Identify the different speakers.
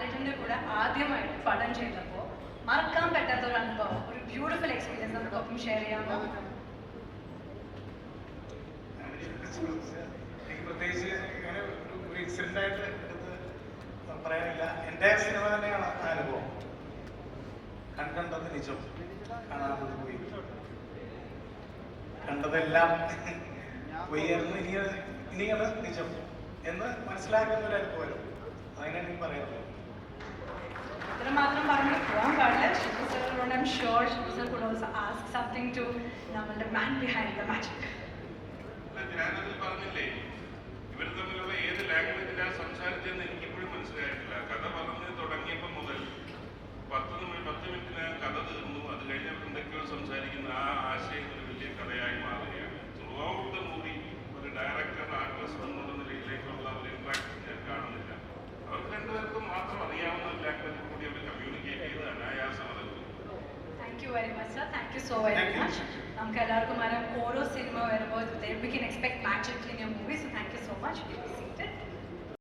Speaker 1: ലാലേട്ടൻ്റെ കൂടെ ആദ്യമായിട്ട് പടം ചെയ്തപ്പോൾ മറക്കാൻ പറ്റാത്ത ഒരു അനുഭവം, ഒരു ബ്യൂട്ടിഫുൾ എക്സ്പീരിയൻസ് നമുക്കൊപ്പം ഷെയർ ചെയ്യാമോ?
Speaker 2: പ്രത്യേകിച്ച് ഇങ്ങനെ ഒരു ഇൻസിഡന്റ് ആയിട്ട് എടുത്ത് പറയാനില്ല. എൻ്റെ സിനിമ തന്നെയാണ് ആ അനുഭവം. കണ്ടത് നിജം, കാണാതെ പോയി. കണ്ടതെല്ലാം പോയിരുന്നു, ഇനിയത് നിജം എന്ന് മനസ്സിലാക്കുന്ന ഒരു അനുഭവം. അതിനാണ് എനിക്ക് പറയാനുള്ളത്.
Speaker 1: ഇത്രമാത്രം പറഞ്ഞു പോകാൻ പാടില്ല. ഷിബു സാറിനോട് I am sure Shibu sir could also ask something to നമ്മളുടെ man behind the magic.
Speaker 3: ഞാനതിൽ പറഞ്ഞില്ലേ, ഇവർ തമ്മിലുള്ള ഏത് ലാംഗ്വേജിലാണ് സംസാരിച്ചതെന്ന് എനിക്കിപ്പോഴും മനസ്സിലായിട്ടില്ല. കഥ പറഞ്ഞ് തുടങ്ങിയപ്പോൾ മുതൽ 10 മിനിറ്റിന് കഥ തീർന്നു. അത് കഴിഞ്ഞ് എന്തൊക്കെയോ സംസാരിക്കുന്ന ആ ആശയം ഒരു വലിയ കഥയായി മാറുകയാണ്. ത്രൂ ഔട്ട് ദ മൂവി ഒരു ഡയറക്ടർ ആർട്ടിസ്റ്റ് എന്നുള്ള നിലയിലേക്കുള്ള ഒരു ഇൻട്രാക്ഷൻ ഞാൻ കാണുന്നില്ല. അവർക്ക് രണ്ടുപേർക്കും മാത്രം അറിയാവുന്ന ഒരു ലാംഗ്വേജിൽ കൂടി അവർ കമ്മ്യൂണിക്കേറ്റ് ചെയ്ത് അനായാസം അത്.
Speaker 1: Thank you very much, sir. Thank you so very much. നമുക്ക് എല്ലാവർക്കും അറിയാം ഓരോ സിനിമ വരുമ്പോൾ we can expect magic in your movie. So thank you so much.